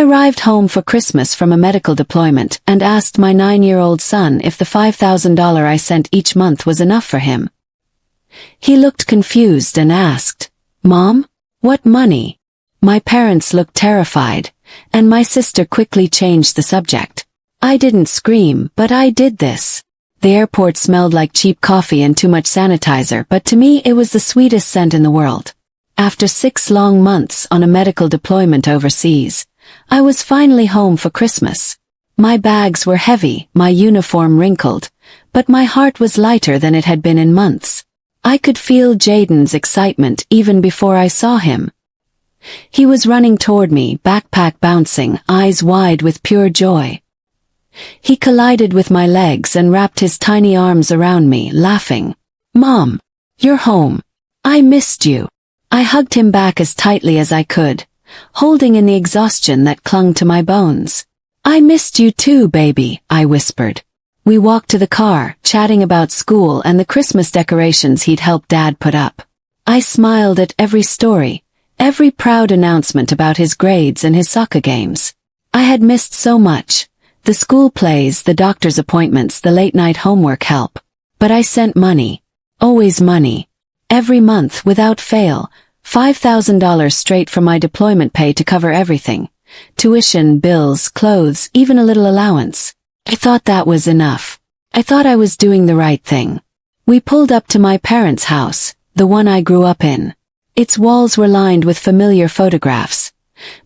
arrived home for Christmas from a medical deployment and asked my 9-year-old son if the $5,000 I sent each month was enough for him. He looked confused and asked, "Mom, what money?" My parents looked terrified, and my sister quickly changed the subject. I didn't scream, but I did this. The airport smelled like cheap coffee and too much sanitizer, but to me it was the sweetest scent in the world. After 6 long months on a medical deployment overseas, I was finally home for Christmas. My bags were heavy, my uniform wrinkled, but my heart was lighter than it had been in months. I could feel Jaden's excitement even before I saw him. He was running toward me, backpack bouncing, eyes wide with pure joy. He collided with my legs and wrapped his tiny arms around me, laughing. "Mom, you're home. I missed you." I hugged him back as tightly as I could, holding in the exhaustion that clung to my bones. "I missed you too, baby," I whispered. We walked to the car, chatting about school and the Christmas decorations he'd helped Dad put up. I smiled at every story, every proud announcement about his grades and his soccer games. I had missed so much. The school plays, the doctor's appointments, the late-night homework help. But I sent money. Always money. Every month, without fail, $5,000 straight from my deployment pay to cover everything. Tuition, bills, clothes, even a little allowance. I thought that was enough. I thought I was doing the right thing. We pulled up to my parents' house, the one I grew up in. Its walls were lined with familiar photographs.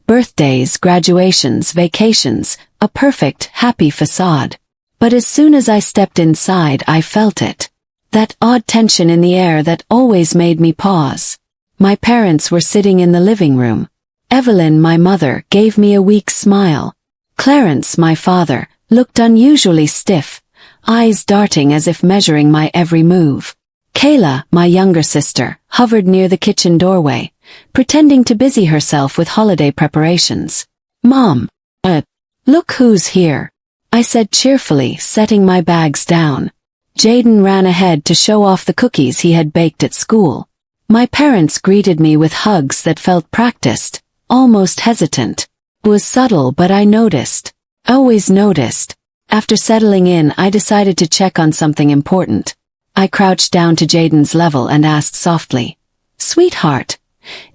Birthdays, graduations, vacations, a perfect, happy facade. But as soon as I stepped inside, I felt it. That odd tension in the air that always made me pause. My parents were sitting in the living room. Evelyn, my mother, gave me a weak smile. Clarence, my father, looked unusually stiff, eyes darting as if measuring my every move. Kayla, my younger sister, hovered near the kitchen doorway, pretending to busy herself with holiday preparations. "Mom, look who's here," I said cheerfully, setting my bags down. Jaden ran ahead to show off the cookies he had baked at school. My parents greeted me with hugs that felt practiced, almost hesitant. It was subtle, but I noticed. Always noticed. After settling in, I decided to check on something important. I crouched down to Jaden's level and asked softly, "Sweetheart,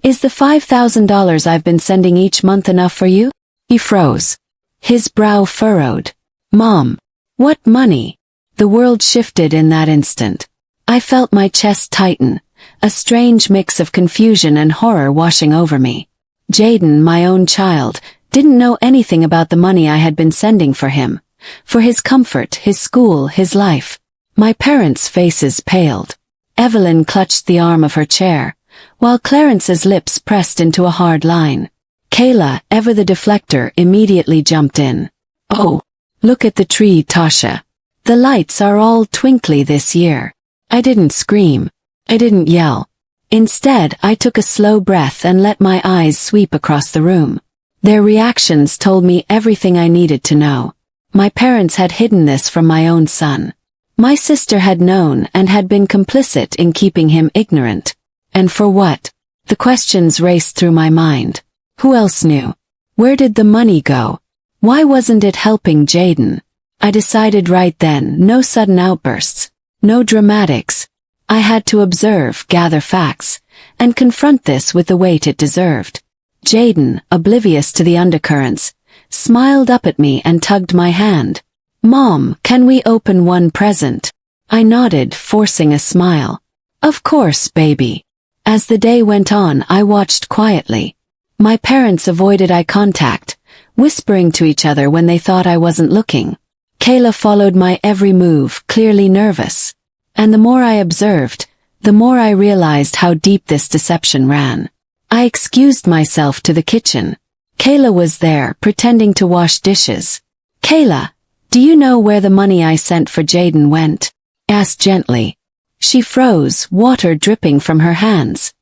is the $5,000 I've been sending each month enough for you?" He froze. His brow furrowed. "Mom, what money?" The world shifted in that instant. I felt my chest tighten, a strange mix of confusion and horror washing over me. Jaden, my own child, didn't know anything about the money I had been sending for him, for his comfort, his school, his life. My parents' faces paled. Evelyn clutched the arm of her chair, while Clarence's lips pressed into a hard line. Kayla, ever the deflector, immediately jumped in. "Oh, look at the tree, Tasha. The lights are all twinkly this year." I didn't scream. I didn't yell. Instead, I took a slow breath and let my eyes sweep across the room. Their reactions told me everything I needed to know. My parents had hidden this from my own son. My sister had known and had been complicit in keeping him ignorant. And for what? The questions raced through my mind. Who else knew? Where did the money go? Why wasn't it helping Jaden? I decided right then, no sudden outbursts, no dramatics. I had to observe, gather facts, and confront this with the weight it deserved. Jaden, oblivious to the undercurrents, smiled up at me and tugged my hand. "Mom, can we open one present?" I nodded, forcing a smile. "Of course, baby." As the day went on, I watched quietly. My parents avoided eye contact, whispering to each other when they thought I wasn't looking. Kayla followed my every move, clearly nervous. And the more I observed, the more I realized how deep this deception ran. I excused myself to the kitchen. Kayla was there, pretending to wash dishes. "Kayla, do you know where the money I sent for Jaden went?" I asked gently. She froze, water dripping from her hands.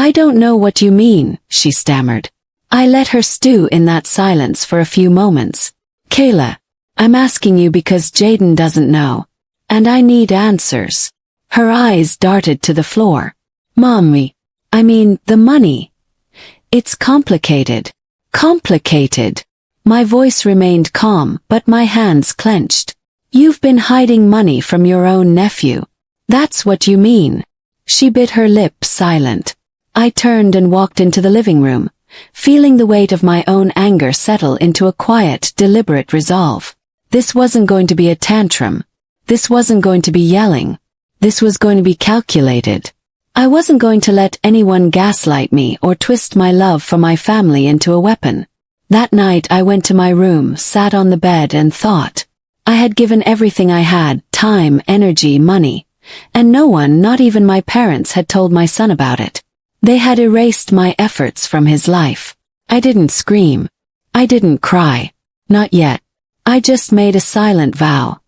I don't know what you mean," she stammered. I let her stew in that silence for a few moments. "Kayla, I'm asking you because Jaden doesn't know. And I need answers." Her eyes darted to the floor. "Mommy, I mean, the money. It's complicated. Complicated. My voice remained calm, but my hands clenched. You've been hiding money from your own nephew. That's what you mean. She bit her lip, silent. I turned and walked into the living room, feeling the weight of my own anger settle into a quiet, deliberate resolve. This wasn't going to be a tantrum. This wasn't going to be yelling. This was going to be calculated. I wasn't going to let anyone gaslight me or twist my love for my family into a weapon. That night I went to my room, sat on the bed and thought. I had given everything I had, time, energy, money, and no one, not even my parents, had told my son about it. They had erased my efforts from his life. I didn't scream. I didn't cry. Not yet. I just made a silent vow.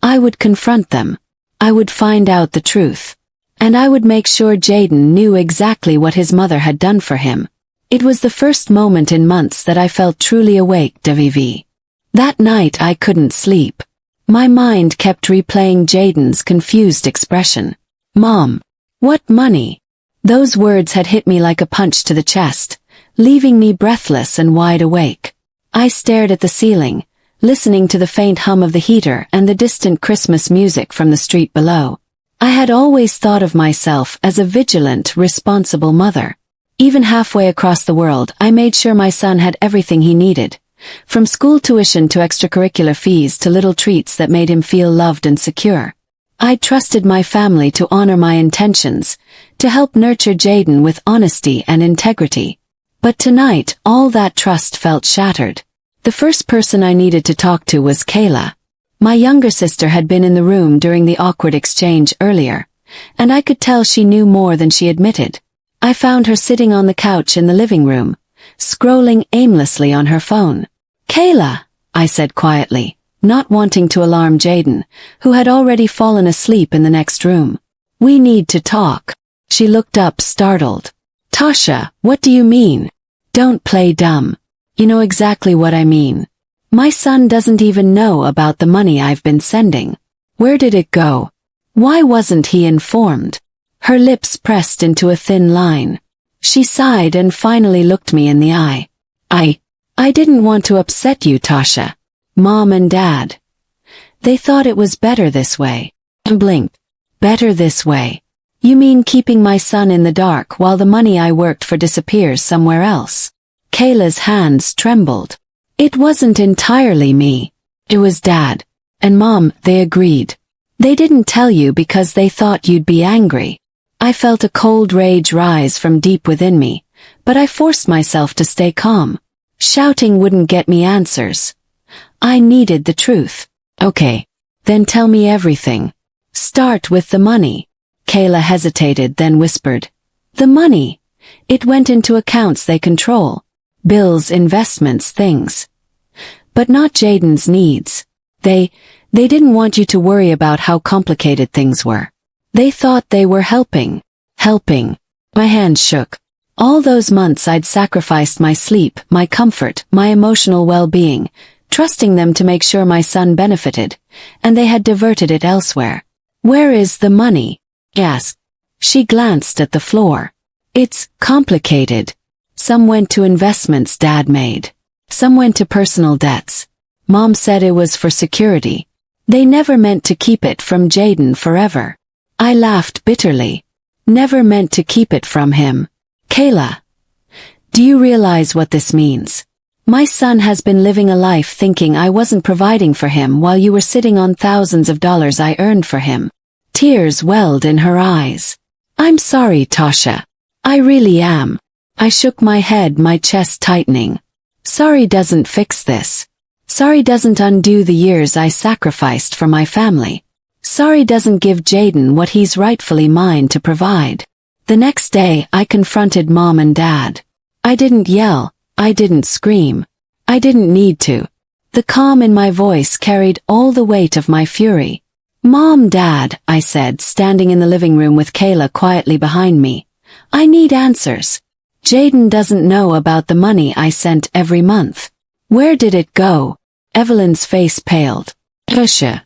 I would confront them. I would find out the truth. And I would make sure Jaden knew exactly what his mother had done for him. It was the first moment in months that I felt truly awake, Devivi. That night I couldn't sleep. My mind kept replaying Jaden's confused expression. Mom. What money? Those words had hit me like a punch to the chest, leaving me breathless and wide awake. I stared at the ceiling, listening to the faint hum of the heater and the distant Christmas music from the street below. I had always thought of myself as a vigilant, responsible mother. Even halfway across the world, I made sure my son had everything he needed. From school tuition to extracurricular fees to little treats that made him feel loved and secure. I trusted my family to honor my intentions, to help nurture Jaden with honesty and integrity. But tonight, all that trust felt shattered. The first person I needed to talk to was Kayla. My younger sister had been in the room during the awkward exchange earlier, and I could tell she knew more than she admitted. I found her sitting on the couch in the living room, scrolling aimlessly on her phone. Kayla, I said quietly, not wanting to alarm Jaden, who had already fallen asleep in the next room. We need to talk. She looked up, startled. Tasha, what do you mean? Don't play dumb. You know exactly what I mean. My son doesn't even know about the money I've been sending. Where did it go? Why wasn't he informed? Her lips pressed into a thin line. She sighed and finally looked me in the eye. I didn't want to upset you, Tasha. Mom and Dad. They thought it was better this way. I blinked. Better this way. You mean keeping my son in the dark while the money I worked for disappears somewhere else? Kayla's hands trembled. It wasn't entirely me. It was Dad. And Mom, they agreed. They didn't tell you because they thought you'd be angry. I felt a cold rage rise from deep within me, but I forced myself to stay calm. Shouting wouldn't get me answers. I needed the truth. Okay. Then tell me everything. Start with the money. Kayla hesitated, then whispered. The money. It went into accounts they control. Bills, investments, things. But not Jaden's needs. They didn't want you to worry about how complicated things were. They thought they were helping. Helping. My hands shook. All those months I'd sacrificed my sleep, my comfort, my emotional well-being, trusting them to make sure my son benefited, and they had diverted it elsewhere. Where is the money? I asked. She glanced at the floor. It's complicated. Some went to investments Dad made. Some went to personal debts. Mom said it was for security. They never meant to keep it from Jaden forever. I laughed bitterly. Never meant to keep it from him. Kayla, do you realize what this means? My son has been living a life thinking I wasn't providing for him while you were sitting on thousands of dollars I earned for him. Tears welled in her eyes. I'm sorry, Tasha. I really am. I shook my head, my chest tightening. Sorry doesn't fix this. Sorry doesn't undo the years I sacrificed for my family. Sorry doesn't give Jaden what he's rightfully mine to provide. The next day, I confronted Mom and Dad. I didn't yell. I didn't scream. I didn't need to. The calm in my voice carried all the weight of my fury. Mom, Dad, I said, standing in the living room with Kayla quietly behind me. I need answers. Jaden doesn't know about the money I sent every month. Where did it go? Evelyn's face paled. Tasha,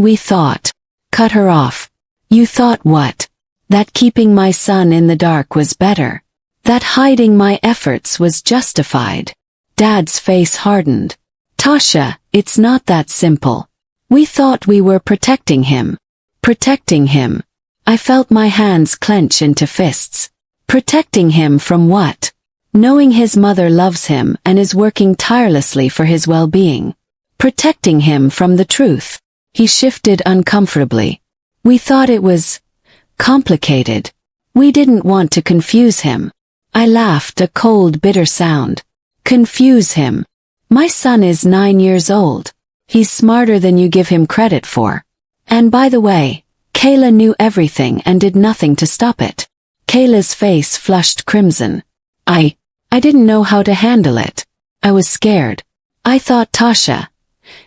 we thought. Cut her off. You thought what? That keeping my son in the dark was better. that hiding my efforts was justified. Dad's face hardened. Tasha, it's not that simple. We thought we were protecting him. Protecting him. I felt my hands clench into fists. Protecting him from what? Knowing his mother loves him and is working tirelessly for his well-being. Protecting him from the truth. He shifted uncomfortably. We thought it was complicated. We didn't want to confuse him. I laughed, a cold, bitter sound. Confuse him. My son is 9 years old. He's smarter than you give him credit for. And by the way, Kayla knew everything and did nothing to stop it. Kayla's face flushed crimson. I didn't know how to handle it. I was scared. I thought, Tasha,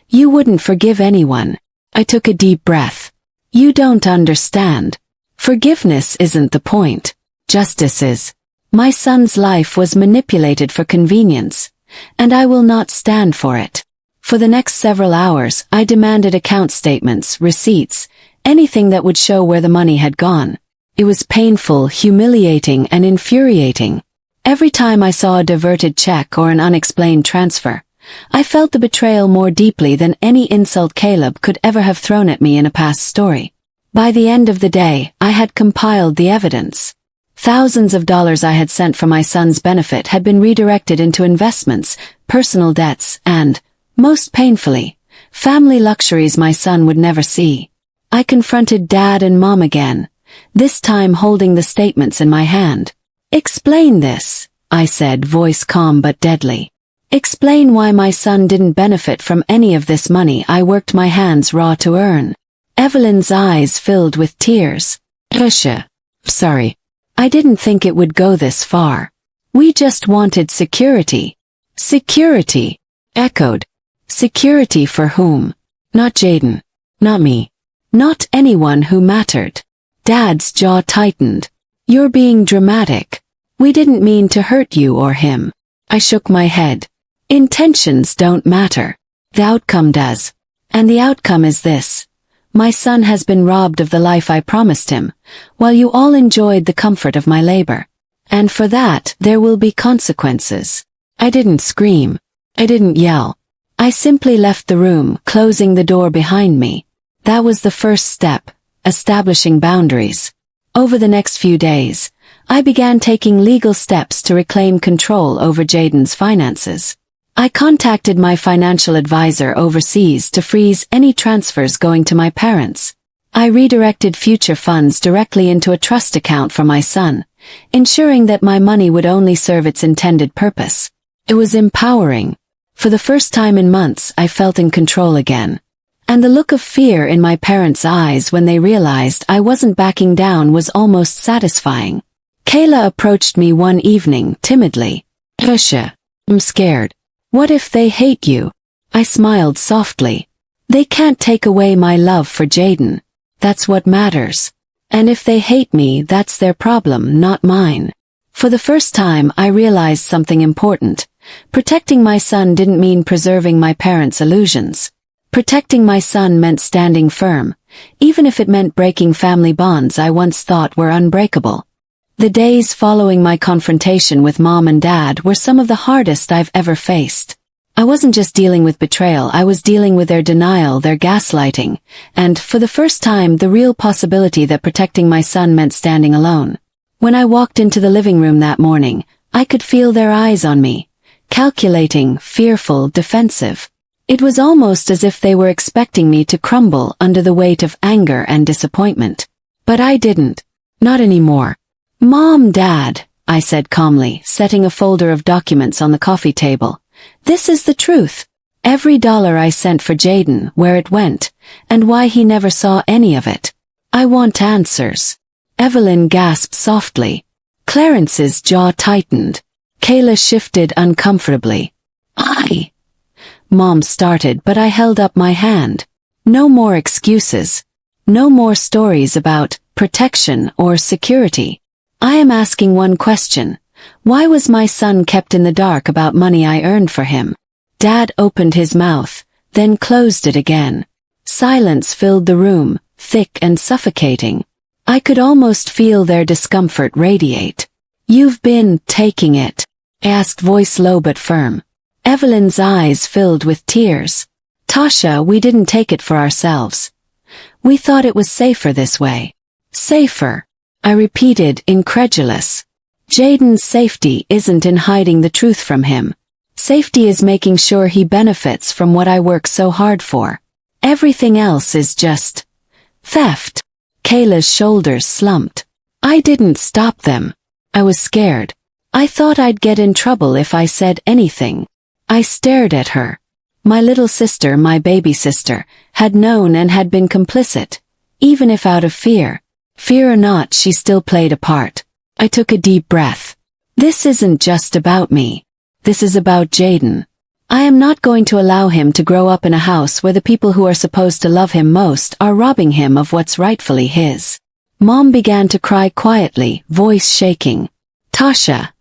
you wouldn't forgive anyone. I took a deep breath. You don't understand. Forgiveness isn't the point. Justice is. My son's life was manipulated for convenience, and I will not stand for it. For the next several hours, I demanded account statements, receipts, anything that would show where the money had gone. It was painful, humiliating, and infuriating. Every time I saw a diverted check or an unexplained transfer, I felt the betrayal more deeply than any insult Caleb could ever have thrown at me in a past story. By the end of the day, I had compiled the evidence. Thousands of dollars I had sent for my son's benefit had been redirected into investments, personal debts, and, most painfully, family luxuries my son would never see. I confronted Dad and Mom again, this time holding the statements in my hand. Explain this, I said, voice calm but deadly. Explain why my son didn't benefit from any of this money I worked my hands raw to earn. Evelyn's eyes filled with tears. Tasha, sorry. I didn't think it would go this far. We just wanted security. Security, echoed. Security for whom? Not Jaden. Not me. Not anyone who mattered. Dad's jaw tightened. You're being dramatic. We didn't mean to hurt you or him. I shook my head. Intentions don't matter. The outcome does. And the outcome is this. My son has been robbed of the life I promised him, while you all enjoyed the comfort of my labor. And for that, there will be consequences. I didn't scream. I didn't yell. I simply left the room, closing the door behind me. That was the first step, establishing boundaries. Over the next few days, I began taking legal steps to reclaim control over Jaden's finances. I contacted my financial advisor overseas to freeze any transfers going to my parents. I redirected future funds directly into a trust account for my son, ensuring that my money would only serve its intended purpose. It was empowering. For the first time in months, I felt in control again. And the look of fear in my parents' eyes when they realized I wasn't backing down was almost satisfying. Kayla approached me one evening, timidly. Tasha, I'm scared. What if they hate you? I smiled softly. They can't take away my love for Jaden. That's what matters. And if they hate me, that's their problem, not mine. For the first time, I realized something important. Protecting my son didn't mean preserving my parents' illusions. Protecting my son meant standing firm, even if it meant breaking family bonds I once thought were unbreakable. The days following my confrontation with Mom and Dad were some of the hardest I've ever faced. I wasn't just dealing with betrayal, I was dealing with their denial, their gaslighting, and, for the first time, the real possibility that protecting my son meant standing alone. When I walked into the living room that morning, I could feel their eyes on me, calculating, fearful, defensive. It was almost as if they were expecting me to crumble under the weight of anger and disappointment. But I didn't. Not anymore. Mom, Dad, I said calmly, setting a folder of documents on the coffee table. This is the truth. Every dollar I sent for Jaden, where it went, and why he never saw any of it. I want answers. Evelyn gasped softly. Clarence's jaw tightened. Kayla shifted uncomfortably. Mom started, but I held up my hand. No more excuses. No more stories about protection or security. I am asking one question. Why was my son kept in the dark about money I earned for him? Dad opened his mouth, then closed it again. Silence filled the room, thick and suffocating. I could almost feel their discomfort radiate. You've been taking it? Asked, voice low but firm. Evelyn's eyes filled with tears. Tasha, we didn't take it for ourselves. We thought it was safer this way. Safer? I repeated, incredulous. Jaden's safety isn't in hiding the truth from him. Safety is making sure he benefits from what I work so hard for. Everything else is just theft. Kayla's shoulders slumped. I didn't stop them. I was scared. I thought I'd get in trouble if I said anything. I stared at her. My little sister, my baby sister, had known and had been complicit, even if out of fear. Fear or not, she still played a part. I took a deep breath. This isn't just about me. This is about Jaden. I am not going to allow him to grow up in a house where the people who are supposed to love him most are robbing him of what's rightfully his. Mom began to cry quietly, voice shaking. Tasha,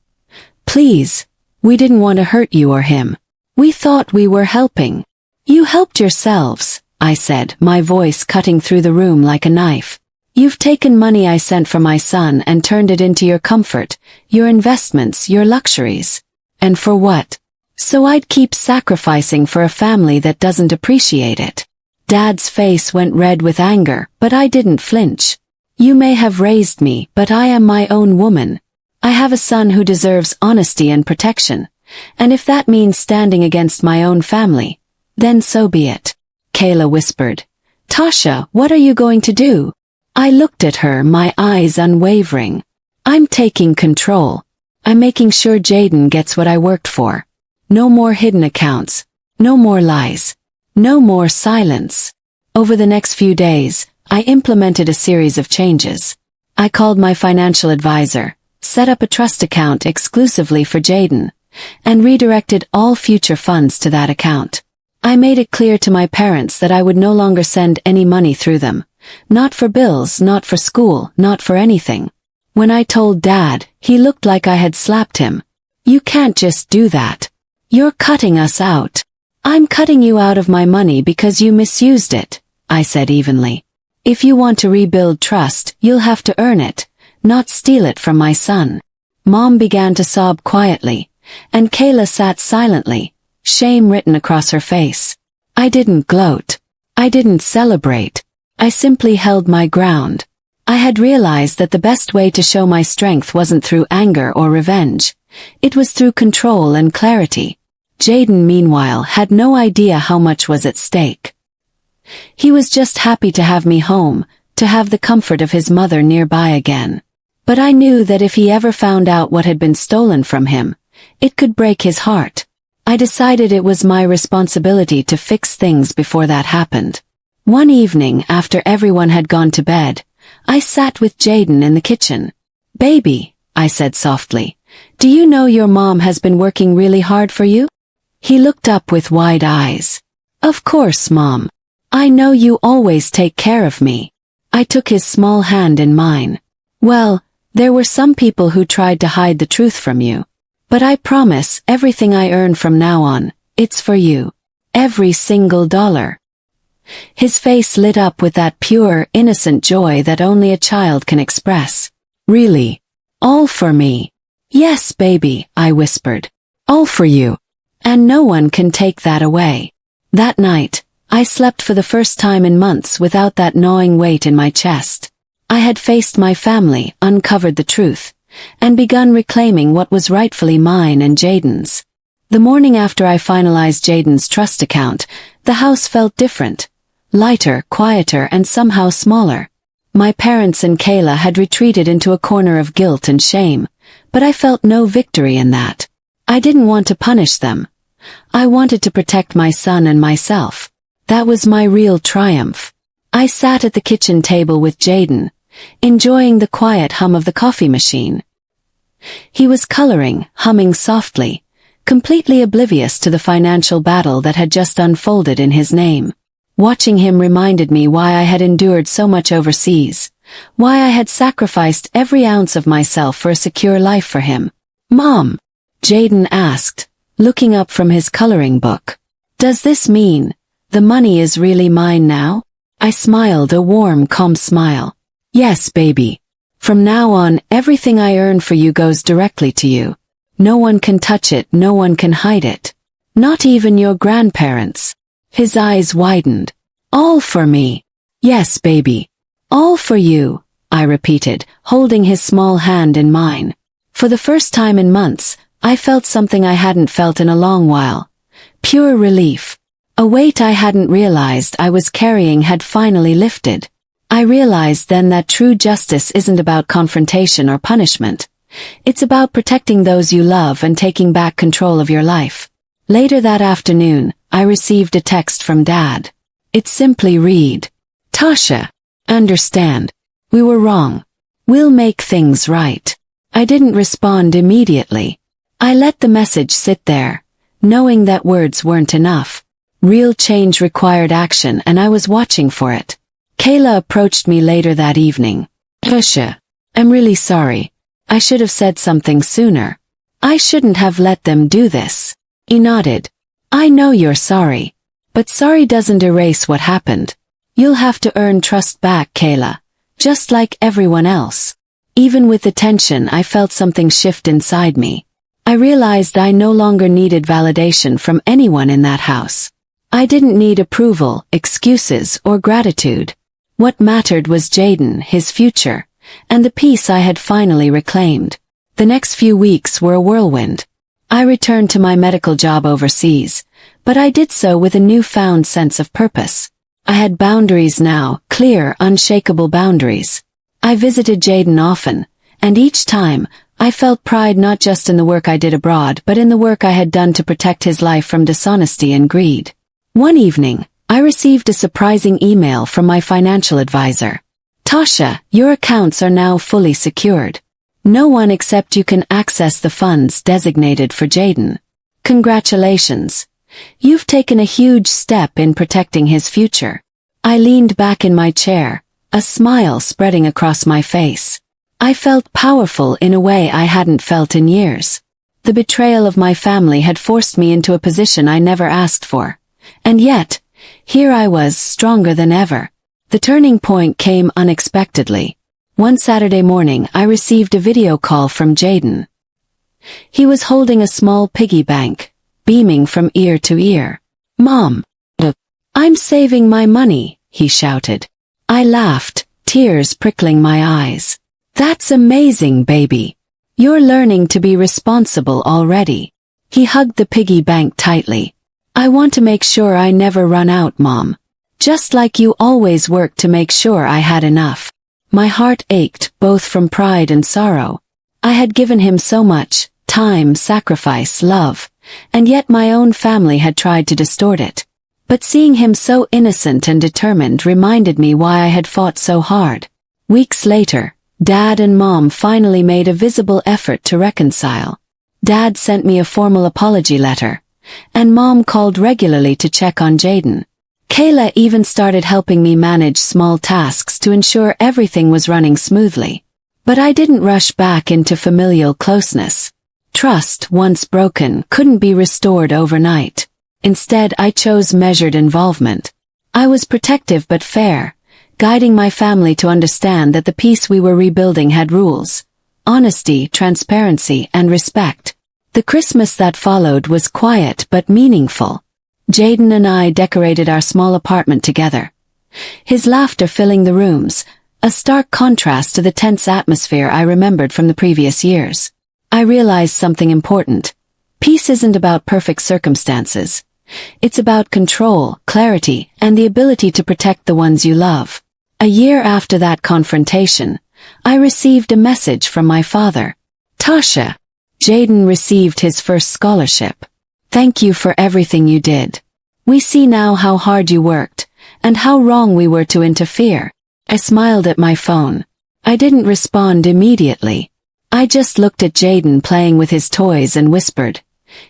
please, we didn't want to hurt you or him. We thought we were helping. You helped yourselves, I said, my voice cutting through the room like a knife. You've taken money I sent for my son and turned it into your comfort, your investments, your luxuries. And for what? So I'd keep sacrificing for a family that doesn't appreciate it. Dad's face went red with anger, but I didn't flinch. You may have raised me, but I am my own woman. I have a son who deserves honesty and protection. And if that means standing against my own family, then so be it. Kayla whispered. Tasha, what are you going to do? I looked at her, my eyes unwavering. I'm taking control. I'm making sure Jaden gets what I worked for. No more hidden accounts. No more lies. No more silence. Over the next few days, I implemented a series of changes. I called my financial advisor, set up a trust account exclusively for Jaden, and redirected all future funds to that account. I made it clear to my parents that I would no longer send any money through them. Not for bills, not for school, not for anything. When I told Dad, he looked like I had slapped him. You can't just do that. You're cutting us out. I'm cutting you out of my money because you misused it, I said evenly. If you want to rebuild trust, you'll have to earn it, not steal it from my son. Mom began to sob quietly, and Kayla sat silently, shame written across her face. I didn't gloat. I didn't celebrate. I simply held my ground. I had realized that the best way to show my strength wasn't through anger or revenge. It was through control and clarity. Jaden, meanwhile, had no idea how much was at stake. He was just happy to have me home, to have the comfort of his mother nearby again. But I knew that if he ever found out what had been stolen from him, it could break his heart. I decided it was my responsibility to fix things before that happened. One evening, after everyone had gone to bed, I sat with Jaden in the kitchen. Baby, I said softly, do you know your mom has been working really hard for you? He looked up with wide eyes. Of course, Mom. I know you always take care of me. I took his small hand in mine. Well, there were some people who tried to hide the truth from you. But I promise, everything I earn from now on, it's for you. Every single dollar. His face lit up with that pure, innocent joy that only a child can express. Really? All for me? Yes, baby, I whispered. All for you. And no one can take that away. That night, I slept for the first time in months without that gnawing weight in my chest. I had faced my family, uncovered the truth, and begun reclaiming what was rightfully mine and Jaden's. The morning after I finalized Jaden's trust account, the house felt different. Lighter, quieter, and somehow smaller. My parents and Kayla had retreated into a corner of guilt and shame, but I felt no victory in that. I didn't want to punish them. I wanted to protect my son and myself. That was my real triumph. I sat at the kitchen table with Jaden, enjoying the quiet hum of the coffee machine. He was coloring, humming softly, completely oblivious to the financial battle that had just unfolded in his name. Watching him reminded me why I had endured so much overseas, why I had sacrificed every ounce of myself for a secure life for him. Mom, Jaden asked, looking up from his coloring book. Does this mean the money is really mine now? I smiled, a warm, calm smile. Yes, baby. From now on, everything I earn for you goes directly to you. No one can touch it, no one can hide it. Not even your grandparents. His eyes widened. All for me. Yes, baby. All for you, I repeated, holding his small hand in mine. For the first time in months, I felt something I hadn't felt in a long while. Pure relief. A weight I hadn't realized I was carrying had finally lifted. I realized then that true justice isn't about confrontation or punishment. It's about protecting those you love and taking back control of your life. Later that afternoon, I received a text from Dad. It simply read, "Tasha, understand. We were wrong. We'll make things right." I didn't respond immediately. I let the message sit there, knowing that words weren't enough. Real change required action, and I was watching for it. Kayla approached me later that evening. "Tasha, I'm really sorry. I should have said something sooner. I shouldn't have let them do this." He nodded. "I know you're sorry. But sorry doesn't erase what happened. You'll have to earn trust back, Kayla. Just like everyone else." Even with the tension, I felt something shift inside me. I realized I no longer needed validation from anyone in that house. I didn't need approval, excuses, or gratitude. What mattered was Jaden, his future, and the peace I had finally reclaimed. The next few weeks were a whirlwind. I returned to my medical job overseas, but I did so with a newfound sense of purpose. I had boundaries now, clear, unshakable boundaries. I visited Jaden often, and each time, I felt pride not just in the work I did abroad but in the work I had done to protect his life from dishonesty and greed. One evening, I received a surprising email from my financial advisor. "Tasha, your accounts are now fully secured. No one except you can access the funds designated for Jaden. Congratulations. You've taken a huge step in protecting his future." I leaned back in my chair, a smile spreading across my face. I felt powerful in a way I hadn't felt in years. The betrayal of my family had forced me into a position I never asked for. And yet, here I was, stronger than ever. The turning point came unexpectedly. One Saturday morning, I received a video call from Jaden. He was holding a small piggy bank, beaming from ear to ear. "Mom, I'm saving my money," he shouted. I laughed, tears prickling my eyes. "That's amazing, baby. You're learning to be responsible already." He hugged the piggy bank tightly. "I want to make sure I never run out, Mom. Just like you always worked to make sure I had enough." My heart ached, both from pride and sorrow. I had given him so much, time, sacrifice, love, and yet my own family had tried to distort it. But seeing him so innocent and determined reminded me why I had fought so hard. Weeks later, Dad and Mom finally made a visible effort to reconcile. Dad sent me a formal apology letter, and Mom called regularly to check on Jaden. Kayla even started helping me manage small tasks to ensure everything was running smoothly. But I didn't rush back into familial closeness. Trust, once broken, couldn't be restored overnight. Instead, I chose measured involvement. I was protective but fair, guiding my family to understand that the peace we were rebuilding had rules: honesty, transparency, and respect. The Christmas that followed was quiet but meaningful. Jaden and I decorated our small apartment together. His laughter filling the rooms, a stark contrast to the tense atmosphere I remembered from the previous years. I realized something important. Peace isn't about perfect circumstances. It's about control, clarity, and the ability to protect the ones you love. A year after that confrontation, I received a message from my father. "Tasha, Jaden received his first scholarship. Thank you for everything you did. We see now how hard you worked, and how wrong we were to interfere." I smiled at my phone. I didn't respond immediately. I just looked at Jaden playing with his toys and whispered,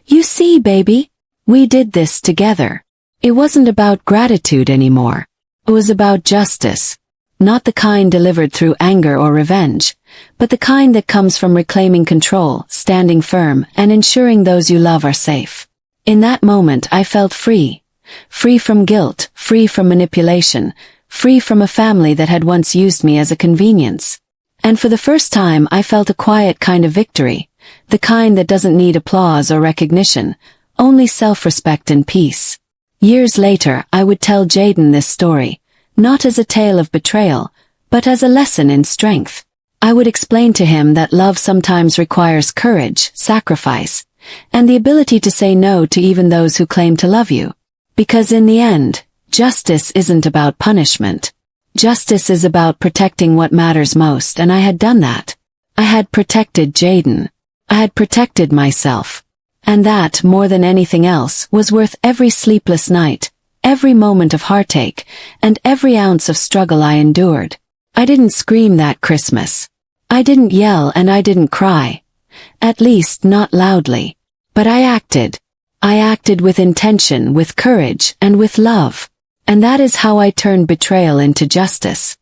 "You see, baby? We did this together." It wasn't about gratitude anymore. It was about justice. Not the kind delivered through anger or revenge, but the kind that comes from reclaiming control, standing firm, and ensuring those you love are safe. In that moment I felt free. Free from guilt, free from manipulation, free from a family that had once used me as a convenience. And for the first time I felt a quiet kind of victory, the kind that doesn't need applause or recognition, only self-respect and peace. Years later I would tell Jaden this story, not as a tale of betrayal, but as a lesson in strength. I would explain to him that love sometimes requires courage, sacrifice, and the ability to say no to even those who claim to love you. Because in the end, justice isn't about punishment. Justice is about protecting what matters most, and I had done that. I had protected Jaden. I had protected myself. And that, more than anything else, was worth every sleepless night, every moment of heartache, and every ounce of struggle I endured. I didn't scream that Christmas. I didn't yell and I didn't cry. At least not loudly. But I acted. I acted with intention, with courage, and with love. And that is how I turned betrayal into justice.